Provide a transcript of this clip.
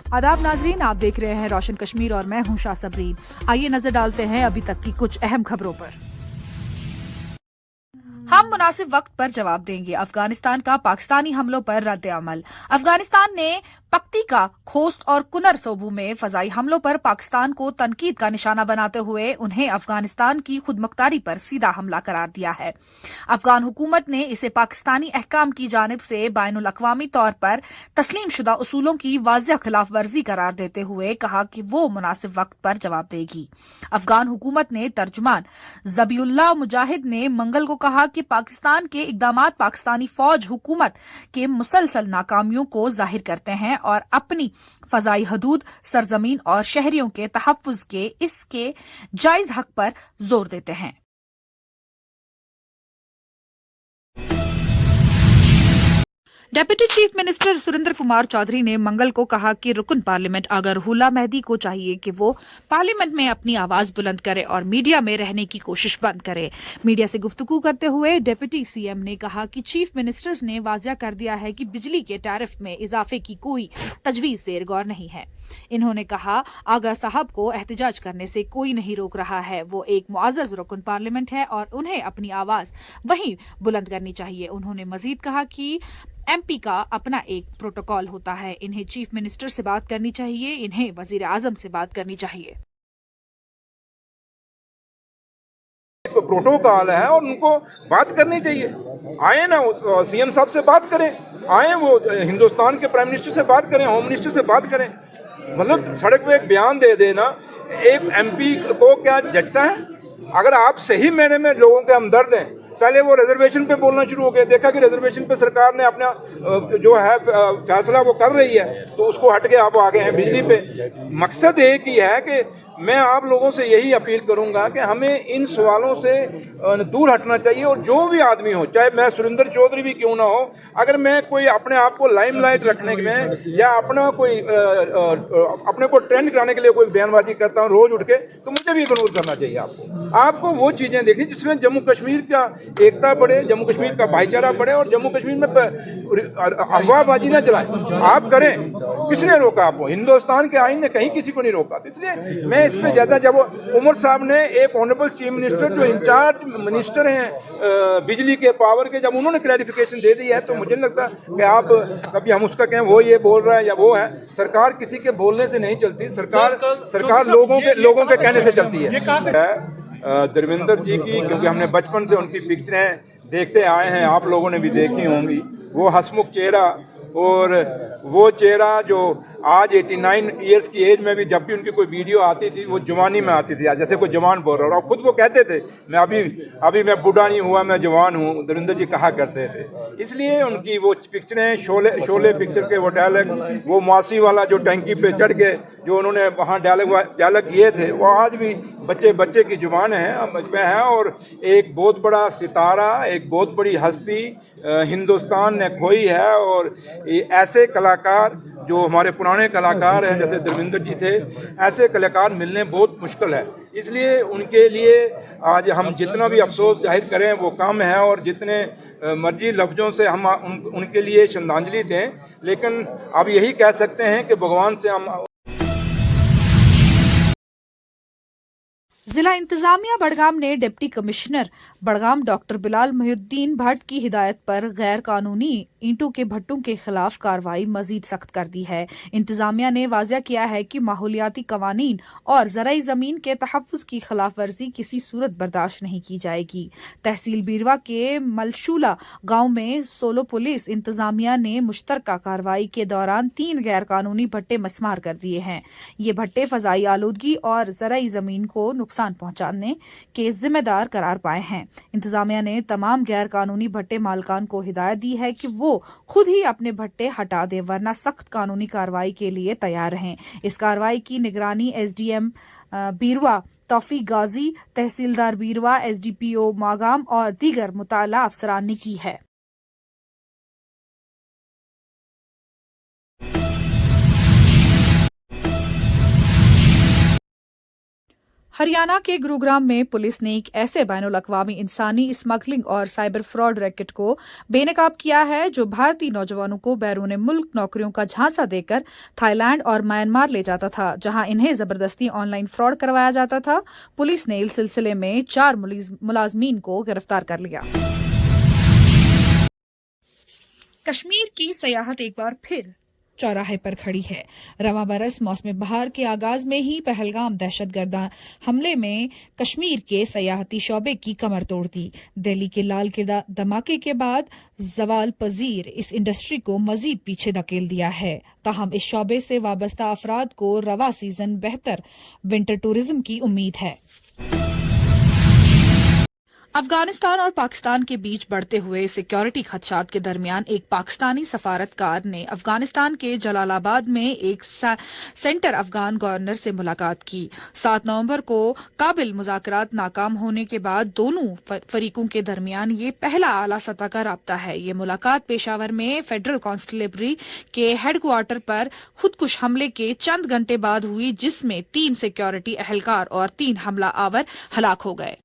आदाब नाजरीन, आप देख रहे हैं रोशन कश्मीर और मैं हूं शाह सबरीन। आइए नजर डालते हैं अभी तक की कुछ अहम खबरों पर। हम मुनासिब वक्त पर जवाब देंगे। अफगानिस्तान का पाकिस्तानी हमलों पर रद्द अमल। अफगानिस्तान ने पक्तिका, खोस्त और कुनर सोबू में फजाई हमलों पर पाकिस्तान को तनकीद का निशाना बनाते हुए उन्हें अफगानिस्तान की खुदमुख्तारी पर सीधा हमला करार दिया है। अफगान हुकूमत ने इसे पाकिस्तानी अहकाम की जानिब से बैनुल अक़वामी तौर पर तस्लीम शुदा उसूलों की वाज़िह खिलाफ वर्जी करार देते हुए कहा कि वो मुनासिब वक्त पर जवाब देगी। अफगान हुकूमत ने तर्जुमान ज़बीउल्लाह मुजाहिद ने मंगल को कहा कि पाकिस्तान के इक़दामात पाकिस्तानी फौज हुकूमत के मुसलसल नाकामियों को जाहिर करते हैं और अपनी फजाई हदूद, सरजमीन और शहरियों के तहफ़्फ़ुज़ के इसके जायज़ हक पर जोर देते हैं। Deputy chief minister Surendra Kumar Chaudhary ने मंगल को कहा कि रुकन पार्लियामेंट अगर हुला मेहदी को चाहिए कि वो पार्लियामेंट में अपनी आवाज बुलंद करे और मीडिया में रहने की कोशिश बंद करे। मीडिया से गुफ्तगू करते हुए डिप्टी सीएम ने कहा कि चीफ मिनिस्टर ने वाज़िह कर दिया है कि बिजली के टैरिफ में इजाफे की कोई तजवीज ज़ेर गौर नहीं है। इन्होंने कहा, आगा साहब को एहतजाज करने से कोई नहीं रोक रहा है। वो एक मुअज़्ज़ज़ रुकन पार्लियामेंट है और उन्हें अपनी आवाज वहीं बुलंद करनी चाहिए। उन्होंने मजीद कहा कि एमपी का अपना एक प्रोटोकॉल होता है। इन्हें चीफ मिनिस्टर से बात करनी चाहिए, इन्हें वजीर आजम से बात करनी चाहिए। प्रोटोकॉल है और उनको बात करनी चाहिए। आए ना, सीएम साहब से बात करें, आए वो हिंदुस्तान के प्राइम मिनिस्टर से बात करें, होम मिनिस्टर से बात करें। मतलब सड़क पे एक बयान दे देना एक एमपी को क्या जचता है? अगर आप सही मायने में लोगों के हमदर्द हैं, पहले वो रिजर्वेशन पे बोलना शुरू हो गए। देखा कि रिजर्वेशन पे सरकार ने अपना जो है फैसला वो कर रही है, तो उसको हट के आप आ गए हैं बिजली पे। मकसद एक ही है कि मैं आप लोगों से यही अपील करूंगा कि हमें इन सवालों से दूर हटना चाहिए। और जो भी आदमी हो, चाहे मैं सुरेंद्र चौधरी भी क्यों ना हो, अगर मैं कोई अपने आप को लाइमलाइट रखने में या अपना कोई अपने को ट्रेंड कराने के लिए कोई बयानबाजी करता हूँ रोज उठ के, तो मुझे भी इग्नोर करना चाहिए। आपको वो चीज़ें देखनी जिसमें जम्मू कश्मीर का एकता बढ़े, जम्मू कश्मीर का भाईचारा बढ़े और जम्मू कश्मीर में अफवाहबाजी ना चलाएं। आप करें, किसने रोका आपको? हिंदुस्तान के आईन ने कहीं किसी को नहीं रोका। तो इसलिए मैं इस पे ज्यादा, जब उमर साहब ने एक ऑनरेबल चीफ मिनिस्टर जो इंचार्ज मिनिस्टर हैं बिजली के पावर के, जब उन्होंने क्लैरिफिकेशन दे दी है, तो मुझे नहीं लगता कि आप कभी हम उसका कहें वो ये बोल रहा है या वो है। सरकार किसी के बोलने से नहीं चलती, सरकार लोगों के कहने से चलती है। धर्मेंद्र जी की, क्योंकि हमने बचपन से उनकी पिक्चरें देखते आए हैं, आप लोगों ने भी देखी होंगी। वो हंसमुख चेहरा, और वो चेहरा जो आज 89 इयर्स की एज में भी जब भी उनकी कोई वीडियो आती थी वो जवानी में आती थी, जैसे कोई जवान बोल रहा हो। और खुद वो कहते थे, मैं अभी मैं बूढ़ा नहीं हुआ, मैं जवान हूँ, धर्मेंद्र जी कहा करते थे। इसलिए उनकी वो पिक्चरें, शोले पिक्चर के वो डायलॉग, वो मासी वाला जो टैंकी पे चढ़ के जो उन्होंने वहाँ डायलॉग किए थे, वो आज भी बच्चे की जुबान है, में है। और एक बहुत बड़ा सितारा, एक बहुत बड़ी हस्ती हिंदुस्तान ने खोई है। और ऐसे कलाकार जो हमारे पुराने कलाकार हैं, जैसे धर्मेंद्र जी थे, ऐसे कलाकार मिलने बहुत मुश्किल है। इसलिए उनके लिए आज हम जितना भी अफसोस जाहिर करें वो कम है, और जितने मर्जी लफ्ज़ों से हम उनके लिए श्रद्धांजलि दें, लेकिन अब यही कह सकते हैं कि भगवान से हम। जिला इंतजामिया बड़गाम ने deputy commissioner Budgam doctor Bilal Mohiuddin Bhatt की हिदायत पर गैर कानूनी ईंटों के भट्टों के खिलाफ कार्रवाई मजीद सख्त कर दी है। इंतजामिया ने वाज़िह किया है कि माहौलियाती कवानीन और ज़राई ज़मीन के तहफ़्फ़ुज़ की खिलाफ वर्जी किसी सूरत बर्दाश्त नहीं की जाएगी। तहसील बीरवा के मलशूला गांव में सोलो पुलिस इंतजामिया ने मुश्तरका कार्रवाई के दौरान 3 गैर कानूनी भट्टे मस्मार कर दिए हैं। ये भट्टे फ़ज़ाई आलूदगी और ज़राई ज़मीन को नुकसान पहुंचाने के जिम्मेदार करार पाए हैं। इंतजामिया ने तमाम गैर कानूनी भट्टे मालकान को हिदायत दी है कि वो खुद ही अपने भट्टे हटा दें, वरना सख्त कानूनी कार्रवाई के लिए तैयार रहें। इस कार्रवाई की निगरानी एसडीएम बीरवा तौफीक गाजी, तहसीलदार बीरवा, एसडीपीओ मागाम और दीगर मुताल्ला अफसरान ने की है। हरियाणा के गुरुग्राम में पुलिस ने एक ऐसे बैनुल-अक़वामी इंसानी स्मगलिंग और साइबर फ्रॉड रैकेट को बेनकाब किया है जो भारतीय नौजवानों को बैरून मुल्क नौकरियों का झांसा देकर थाईलैंड और म्यांमार ले जाता था, जहां इन्हें जबरदस्ती ऑनलाइन फ्रॉड करवाया जाता था। पुलिस ने इस सिलसिले में 4 मुलाजमीन को गिरफ्तार कर लिया। कश्मीर की सयाहत एक बार फिर चौराहे पर खड़ी है। रवां बरस मौसम बहार के आगाज में ही पहलगाम दहशतगर्द हमले में कश्मीर के सयाहती शोबे की कमर तोड़ दी। दिल्ली के लाल किला धमाके के बाद जवाल पजीर इस इंडस्ट्री को मजीद पीछे धकेल दिया है। ताहम इस शोबे से वाबस्ता अफराद को रवा सीजन बेहतर विंटर टूरिज्म की उम्मीद है। अफगानिस्तान और पाकिस्तान के बीच बढ़ते हुए सिक्योरिटी खदशात के दरमियान एक पाकिस्तानी सफारतकार ने अफगानिस्तान के जलालाबाद में एक सेंटर अफगान गवर्नर से मुलाकात की। 7 नवंबर को काबिल मुज़ाकरात नाकाम होने के बाद दोनों फरीकों के दरमियान ये पहला आला सतह का राब्ता है। ये मुलाकात पेशावर में फेडरल कॉन्स्टेबलरी के हेडक्वार्टर पर खुदकुश हमले के चंद घंटे बाद हुई, जिसमें 3 सिक्योरिटी एहलकार और 3 हमला आवर हलाक हो गए।